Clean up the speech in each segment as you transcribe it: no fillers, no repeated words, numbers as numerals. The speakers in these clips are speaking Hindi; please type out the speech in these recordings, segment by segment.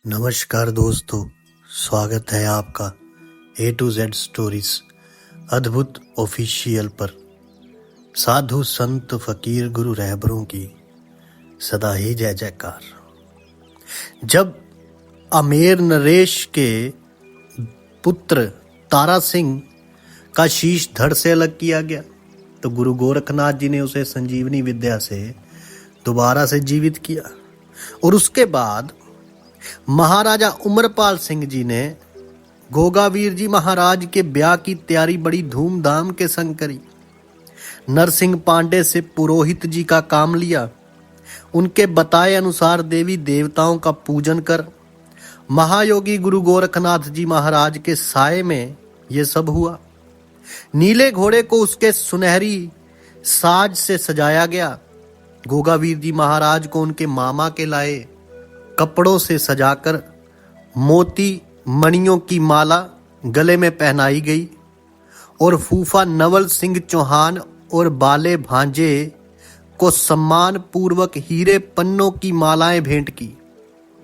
नमस्कार दोस्तों, स्वागत है आपका A to Z स्टोरीज अद्भुत ऑफिशियल पर। साधु संत फकीर गुरु रहबरों की सदा ही जय जयकार। जब आमेर नरेश के पुत्र तारा सिंह का शीश धड़ से अलग किया गया तो गुरु गोरखनाथ जी ने उसे संजीवनी विद्या से दोबारा से जीवित किया और उसके बाद महाराजा उमरपाल सिंह जी ने गोगावीर जी महाराज के ब्याह की तैयारी बड़ी धूमधाम के संग करी। नरसिंह पांडे से पुरोहित जी का काम लिया। उनके बताए अनुसार देवी देवताओं का पूजन कर महायोगी गुरु गोरखनाथ जी महाराज के साये में ये सब हुआ। नीले घोड़े को उसके सुनहरी साज से सजाया गया। गोगावीर जी महाराज को उनके मामा के लाए कपड़ों से सजाकर मोती मणियों की माला गले में पहनाई गई और फूफा नवल सिंह चौहान और बाले भांजे को सम्मान पूर्वक हीरे पन्नों की मालाएं भेंट की।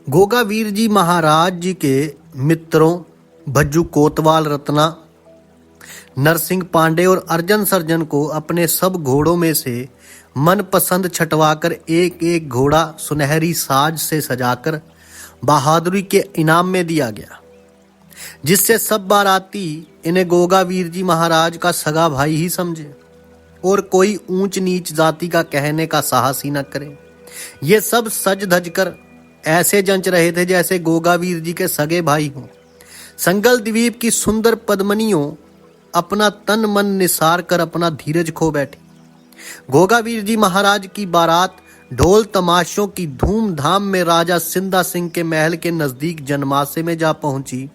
गोगावीर जी महाराज जी के मित्रों भज्जू कोतवाल रत्ना, नरसिंह पांडे और अर्जन सर्जन को अपने सब घोड़ों में से मनपसंद छटवाकर एक एक घोड़ा सुनहरी साज से सजाकर बहादुरी के इनाम में दिया गया, जिससे सब बाराती इन्हें गोगावीर जी महाराज का सगा भाई ही समझे और कोई ऊंच नीच जाति का कहने का साहस ही न करे। ये सब सज धज कर ऐसे जंच रहे थे जैसे गोगावीर जी के सगे भाई हों। संगल द्वीप की सुंदर पद्मनियों अपना तन मन निसार कर अपना धीरज खो बैठी। गोगावीर जी महाराज की बारात ढोल तमाशों की धूमधाम में राजा सिंधा सिंह के महल के नजदीक जनमासे में जा पहुंची।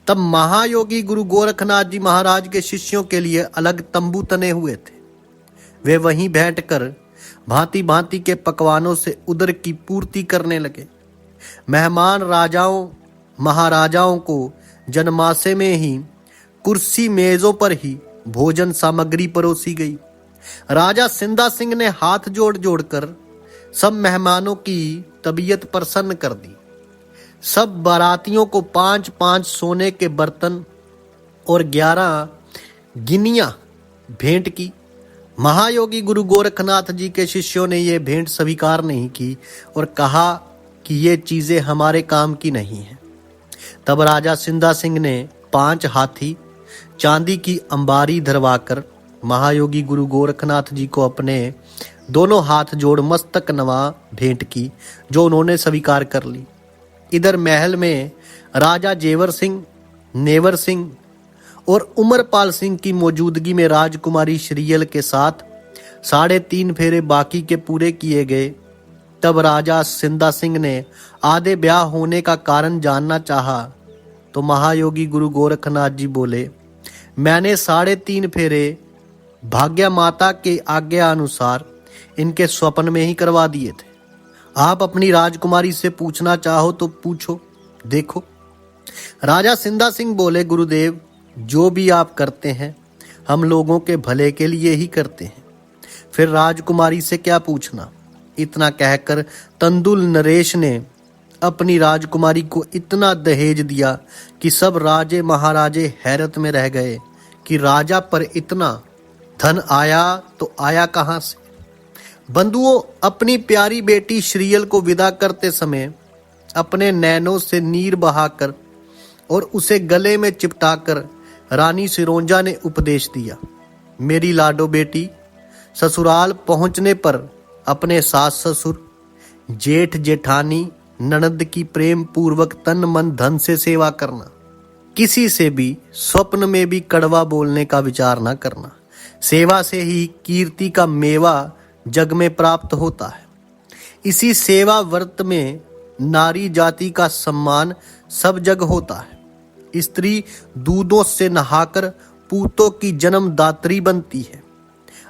तब महायोगी गुरु गोरखनाथ जी महाराज के शिष्यों के लिए अलग तंबू तने हुए थे। वे वहीं बैठकर भांति भांति के पकवानों से उदर की पूर्ति करने लगे। मेहमान राजाओं महाराजाओं को जनमासे में ही कुर्सी मेजों पर ही भोजन सामग्री परोसी गई। राजा सिंधा सिंह ने हाथ जोड़ जोड़कर सब मेहमानों की तबीयत प्रसन्न कर दी। सब बारातियों को 5-5 सोने के बर्तन और 11 गिनियां भेंट की। महायोगी गुरु गोरखनाथ जी के शिष्यों ने यह भेंट स्वीकार नहीं की और कहा कि ये चीजें हमारे काम की नहीं है। तब राजा सिंधा सिंह ने 5 हाथी चांदी की अंबारी धरवाकर महायोगी गुरु गोरखनाथ जी को अपने दोनों हाथ जोड़ मस्तक नवा भेंट की, जो उन्होंने स्वीकार कर ली। इधर महल में राजा जेवर सिंह, नेवर सिंह और उमरपाल सिंह की मौजूदगी में राजकुमारी श्रीयल के साथ 3.5 फेरे बाकी के पूरे किए गए। तब राजा सिंधा सिंह ने आधे ब्याह होने का कारण जानना चाहा तो महायोगी गुरु गोरखनाथ जी बोले, मैंने 3.5 फेरे भाग्या माता के आज्ञा अनुसार इनके स्वप्न में ही करवा दिए थे। आप अपनी राजकुमारी से पूछना चाहो तो पूछो, देखो। राजा सिंधा सिंह बोले, गुरुदेव जो भी आप करते हैं हम लोगों के भले के लिए ही करते हैं, फिर राजकुमारी से क्या पूछना। इतना कहकर तंदुल नरेश ने अपनी राजकुमारी को इतना दहेज दिया कि सब राजे महाराजे हैरत में रह गए कि राजा पर इतना धन आया तो आया कहां से। बंधुओं अपनी प्यारी बेटी श्रीयल को विदा करते समय अपने नैनों से नीर बहाकर और उसे गले में चिपटाकर रानी सिरोंजा ने उपदेश दिया, मेरी लाडो बेटी, ससुराल पहुंचने पर अपने सास ससुर, जेठ जेठानी, ननद की प्रेम पूर्वक तन मन धन से सेवा करना। किसी से भी स्वप्न में भी कड़वा बोलने का विचार न करना। सेवा से ही कीर्ति का मेवा जग में प्राप्त होता है। इसी सेवा व्रत में नारी जाति का सम्मान सब जग होता है। स्त्री दूधों से नहाकर पूतों की जन्मदात्री बनती है।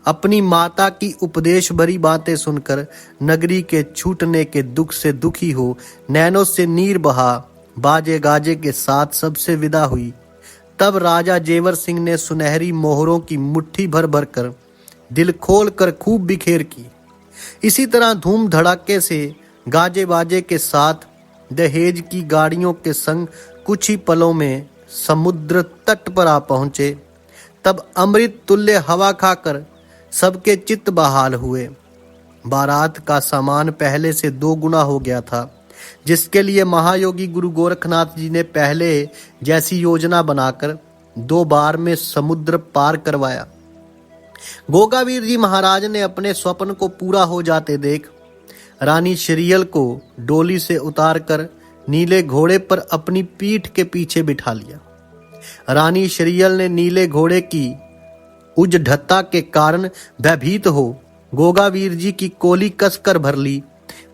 अपनी माता की उपदेश भरी बातें सुनकर नगरी के छूटने के दुख से दुखी हो नैनों से नीर बहा बाजे गाजे के साथ सबसे विदा हुई। तब राजा जेवर सिंह ने सुनहरी मोहरों की मुट्ठी भर भर कर दिल खोल कर खूब बिखेर की। इसी तरह धूम धड़ाके से गाजे बाजे के साथ दहेज की गाड़ियों के संग कुछ ही पलों में समुद्र तट पर आ पहुंचे। तब अमृत तुल्य हवा खाकर सबके चित्त बहाल हुए। बारात का सामान पहले से 2 गुना हो गया था, जिसके लिए महायोगी गुरु गोरखनाथ जी ने पहले जैसी योजना बनाकर 2 बार में समुद्र पार करवाया। गोगावीर जी महाराज ने अपने स्वप्न को पूरा हो जाते देख रानी श्रीयल को डोली से उतारकर नीले घोड़े पर अपनी पीठ के पीछे बिठा लिया। रानी श्रीयल ने नीले घोड़े की उजढ़ता के कारण भयभीत हो गोगावीर जी की कोली कसकर भर ली।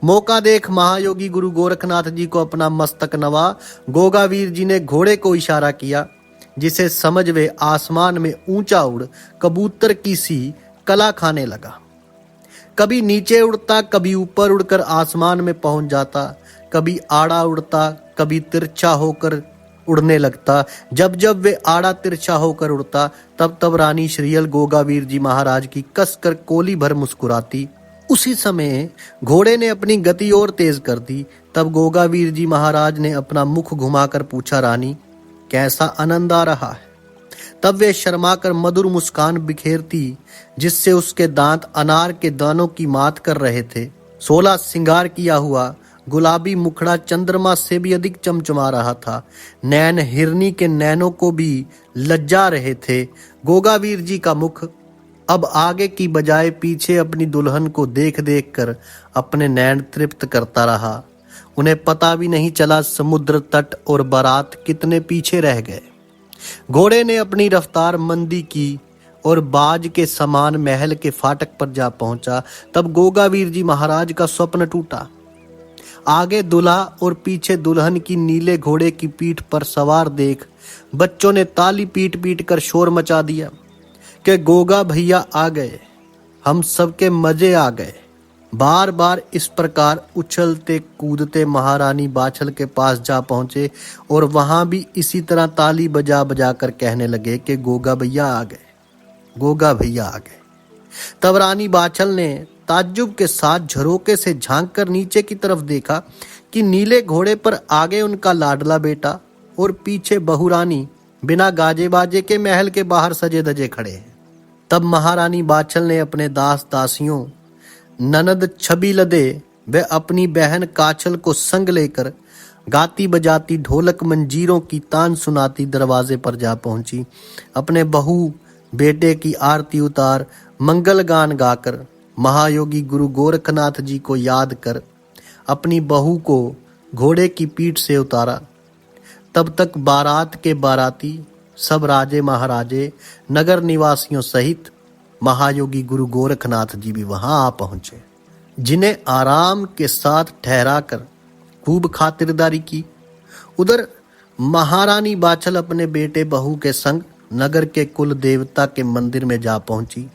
मौका देख महायोगी गुरु गोरखनाथ जी को अपना मस्तक नवा गोगावीर जी ने घोड़े को इशारा किया, जिसे समझ वे आसमान में ऊंचा उड़ कबूतर की सी कला खाने लगा। कभी नीचे उड़ता, कभी ऊपर उड़कर आसमान में पहुंच जाता, कभी आड़ा उड़ता, कभी तिरछा होकर उड़ने लगता। जब जब वे आड़ा तिरछा होकर उड़ता, तब तब रानी श्रीयल गोगावीर जी महाराज की कसकर कोली भर मुस्कुराती। उसी समय घोड़े ने अपनी गति और तेज कर दी। तब गोगावीर जी महाराज ने अपना मुख घुमाकर पूछा, रानी कैसा आनंद आ रहा है? तब वे शर्माकर मधुर मुस्कान बिखेरती, जिससे उसके दांत अनार के दानों की मात कर रहे थे। 16 श्रृंगार किया हुआ गुलाबी मुखड़ा चंद्रमा से भी अधिक चमचमा रहा था। नैन हिरनी के नैनों को भी लज्जा रहे थे। गोगावीर जी का मुख अब आगे की बजाय पीछे अपनी दुल्हन को देख देख कर अपने नैन तृप्त करता रहा। उन्हें पता भी नहीं चला समुद्र तट और बारात कितने पीछे रह गए। घोड़े ने अपनी रफ्तार मंदी की और बाज के समान महल के फाटक पर जा पहुंचा। तब गोगावीर जी महाराज का स्वप्न टूटा। आगे दूल्हा और पीछे दुल्हन की नीले घोड़े की पीठ पर सवार देख बच्चों ने ताली पीट पीट कर शोर मचा दिया कि गोगा भैया आ गए, हम सबके मजे आ गए। बार बार इस प्रकार उछलते कूदते महारानी बाछल के पास जा पहुंचे और वहां भी इसी तरह ताली बजा बजा कर कहने लगे कि गोगा भैया आ गए, गोगा भैया आ गए। तब रानी बाछल ने ताज्जुब के साथ झरोके से झांक कर नीचे की तरफ देखा कि नीले घोड़े पर आगे उनका लाडला बेटा और पीछे बहुरानी बिना गाजे बाजे के महल के बाहर सजे धजे खड़े हैं। तब महारानी बाछल ने अपने दास दासियों, ननद छबीलदे व अपनी बहन काछल को संग लेकर गाती बजाती ढोलक मंजीरों की तान सुनाती दरवाजे पर जा पहुंची। अपने बहू बेटे की आरती उतार मंगल गान गाकर महायोगी गुरु गोरखनाथ जी को याद कर अपनी बहू को घोड़े की पीठ से उतारा। तब तक बारात के बाराती सब राजे महाराजे नगर निवासियों सहित महायोगी गुरु गोरखनाथ जी भी वहां आ पहुंचे, जिन्हें आराम के साथ ठहरा कर खूब खातिरदारी की। उधर महारानी बाछल अपने बेटे बहू के संग नगर के कुल देवता के मंदिर में जा पहुंची।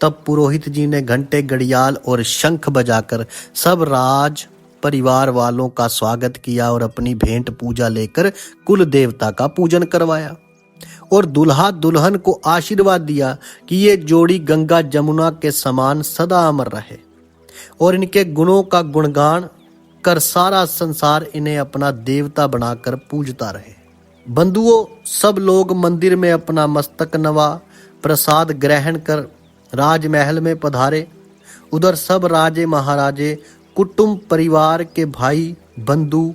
तब पुरोहित जी ने घंटे घड़ियाल और शंख बजाकर सब राज परिवार वालों का स्वागत किया और अपनी भेंट पूजा लेकर कुल देवता का पूजन करवाया और दुल्हा दुल्हन को आशीर्वाद दिया कि ये जोड़ी गंगा जमुना के समान सदा अमर रहे और इनके गुणों का गुणगान कर सारा संसार इन्हें अपना देवता बनाकर पूजता रहे। बंधुओं, सब लोग मंदिर में अपना मस्तक नवा प्रसाद ग्रहण कर राजमहल में पधारे। उधर सब राजे महाराजे कुटुंब परिवार के भाई बंधु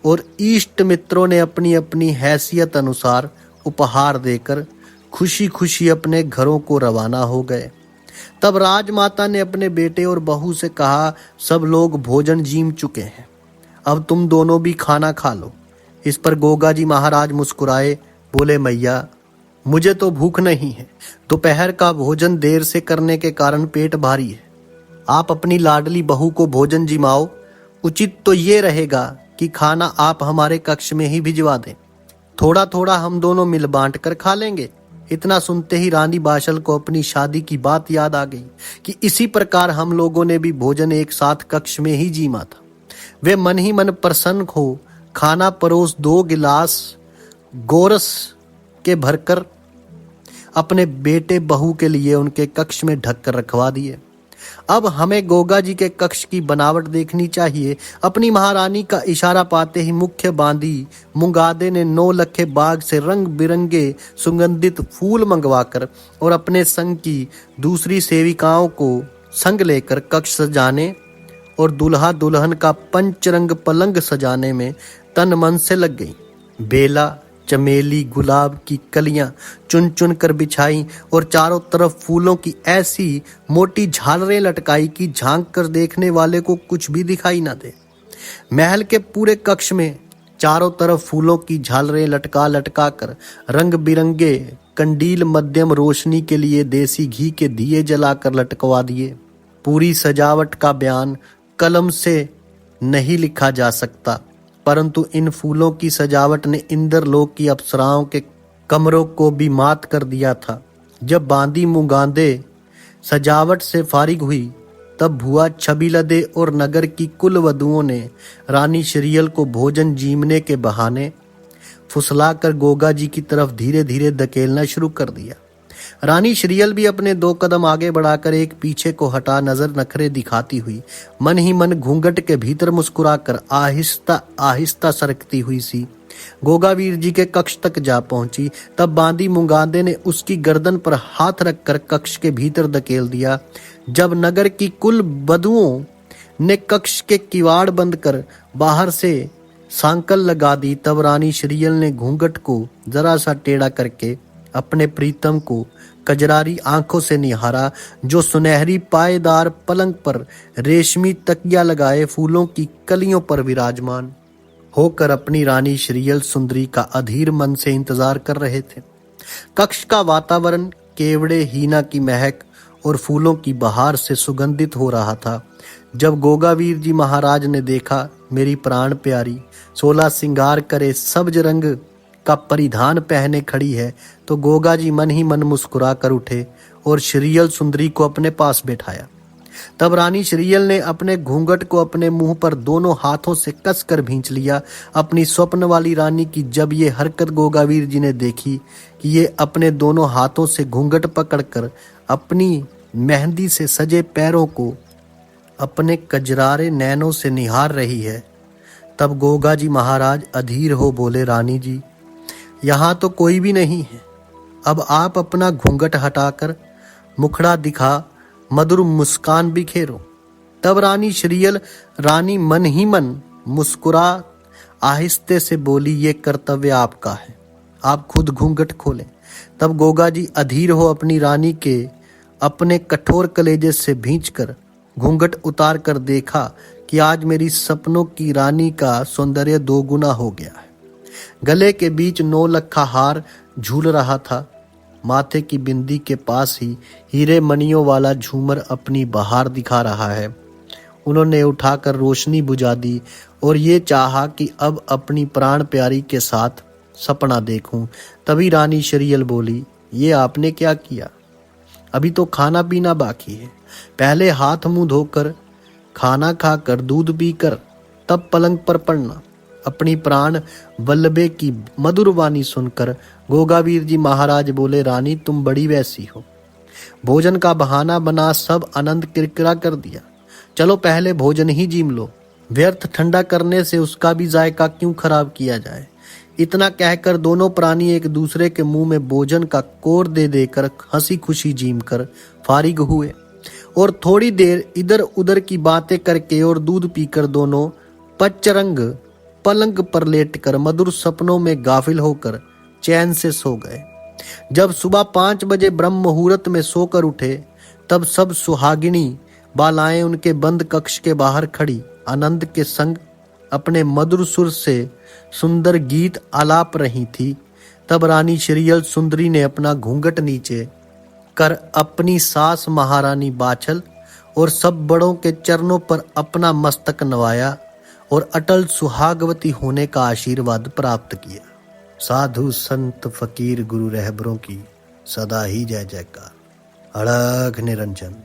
और इष्ट मित्रों ने अपनी अपनी हैसियत अनुसार उपहार देकर खुशी खुशी अपने घरों को रवाना हो गए। तब राजमाता ने अपने बेटे और बहू से कहा, सब लोग भोजन जीम चुके हैं, अब तुम दोनों भी खाना खा लो। इस पर गोगा जी महाराज मुस्कुराए, बोले, मैया मुझे तो भूख नहीं है, दोपहर का भोजन देर से करने के कारण पेट भारी है। आप अपनी लाडली बहू को भोजन जिमाओ। उचित तो ये रहेगा कि खाना आप हमारे कक्ष में ही भिजवा दें, थोड़ा थोड़ा हम दोनों मिल बांट कर खा लेंगे। इतना सुनते ही रानी बाछल को अपनी शादी की बात याद आ गई कि इसी प्रकार हम लोगों ने भी भोजन एक साथ कक्ष में ही जीमा था। वे मन ही मन प्रसन्न हो खाना परोस 2 गिलास गोरस के भरकर अपने बेटे बहू के लिए उनके कक्ष में ढक कर रखवा दिए। अब हमें गोगा जी के कक्ष की बनावट देखनी चाहिए। अपनी महारानी का इशारा पाते ही मुख्य बांदी मुंगादे ने 9 लखे बाग से रंग बिरंगे सुगंधित फूल मंगवाकर और अपने संग की दूसरी सेविकाओं को संग लेकर कक्ष सजाने और दुल्हा दुल्हन का पंचरंग पलंग सजाने में तन मन से लग गई। बेला, चमेली, गुलाब की कलियां चुन चुन कर बिछाई और चारों तरफ फूलों की ऐसी मोटी झालरें लटकाई कि झांक कर देखने वाले को कुछ भी दिखाई न दे। महल के पूरे कक्ष में चारों तरफ फूलों की झालरें लटका लटका कर रंग बिरंगे कंडील मध्यम रोशनी के लिए देसी घी के दिए जलाकर लटकवा दिए। पूरी सजावट का बयान कलम से नहीं लिखा जा सकता, परंतु इन फूलों की सजावट ने इंद्रलोक की अप्सराओं के कमरों को भी मात कर दिया था। जब बांदी मुगांदे सजावट से फारिग हुई तब भुआ छबिलदे और नगर की कुल वधुओं ने रानी श्रीयल को भोजन जीमने के बहाने फुसलाकर गोगा जी की तरफ धीरे धीरे धकेलना शुरू कर दिया। रानी श्रीयल भी अपने 2 कदम आगे बढ़ाकर एक पीछे को हटा नजर नखरे दिखाती हुई मन ही मन घूंघट के भीतर मुस्कुराकर आहिस्ता आहिस्ता सरकती हुई सी गोगावीर जी के कक्ष तक जा पहुंची। तब बांदी मुंगादे ने उसकी गर्दन पर हाथ रखकर कक्ष के भीतर धकेल दिया। जब नगर की कुल वधुओं ने कक्ष के किवाड़ बंद कर बाहर से सांकल लगा दी तब रानी श्रीयल ने घूंघट को जरा सा टेढ़ा करके अपने प्रीतम को कजरारी आंखों से निहारा, जो सुनहरी पायदार पलंग पर रेशमी तकिया लगाए फूलों की कलियों पर विराजमान होकर अपनी रानी श्रीयल सुंदरी का अधीर मन से इंतजार कर रहे थे। कक्ष का वातावरण केवड़े, हीना की महक और फूलों की बहार से सुगंधित हो रहा था। जब गोगावीर जी महाराज ने देखा मेरी प्राण प्यारी 16 सिंगार करे सब्ज रंग का परिधान पहने खड़ी है तो गोगा जी मन ही मन मुस्कुरा कर उठे और श्रीयल सुंदरी को अपने पास बैठाया। तब रानी श्रीयल ने अपने घूंघट को अपने मुंह पर दोनों हाथों से कसकर भींच लिया। अपनी स्वप्न वाली रानी की जब ये हरकत गोगावीर जी ने देखी कि ये अपने दोनों हाथों से घूंघट पकड़कर अपनी मेहंदी से सजे पैरों को अपने कजरारे नैनों से निहार रही है, तब गोगा जी महाराज अधीर हो बोले, रानी जी यहाँ तो कोई भी नहीं है, अब आप अपना घूंघट हटाकर मुखड़ा दिखा मधुर मुस्कान बिखेरो। तब रानी श्रीयल रानी मन ही मन मुस्कुरा आहिस्ते से बोली, ये कर्तव्य आपका है, आप खुद घूंघट खोलें। तब गोगा जी अधीर हो अपनी रानी के अपने कठोर कलेजे से भींचकर घूंघट उतार कर देखा कि आज मेरी सपनों की रानी का सौंदर्य 2 गुना हो गया है। गले के बीच 9 लखा हार झूल रहा था, माथे की बिंदी के पास ही हीरे मणियों वाला झूमर अपनी बहार दिखा रहा है। उन्होंने उठाकर रोशनी बुझा दी और ये चाहा कि अब अपनी प्राण प्यारी के साथ सपना देखूं। तभी रानी श्रीयल बोली, ये आपने क्या किया, अभी तो खाना पीना बाकी है, पहले हाथ मुंह धोकर खाना खाकर दूध पीकर तब पलंग पर पड़ना। अपनी प्राण वल्लभे की मधुर वाणी सुनकर गोगावीर जी महाराज बोले, रानी तुम बड़ी वैसी हो, भोजन का बहाना बना सब आनंद किरकिरा कर दिया, चलो पहले भोजन ही जीम लो, व्यर्थ ठंडा करने से उसका भी जायका क्यों खराब किया जाए। इतना कहकर दोनों प्राणी एक दूसरे के मुंह में भोजन का कोर दे देकर हंसी खुशी जीम कर फारिग हुए और थोड़ी देर इधर उधर की बातें करके और दूध पीकर दोनों पच्चरंग पलंग पर लेटकर मधुर सपनों में गाफिल होकर चैन से सो गए। जब सुबह 5 बजे ब्रह्म मुहूर्त में सोकर उठे तब सब सुहागिनी बालाएं उनके बंद कक्ष के बाहर खड़ी आनंद के संग अपने मधुर सुर से सुंदर गीत आलाप रही थी। तब रानी श्रीयल सुंदरी ने अपना घूंघट नीचे कर अपनी सास महारानी बाछल और सब बड़ों के चरणों पर अपना मस्तक नवाया और अटल सुहागवती होने का आशीर्वाद प्राप्त किया। साधु संत फकीर गुरु रहबरों की सदा ही जय जयकार। अड़ग निरंजन।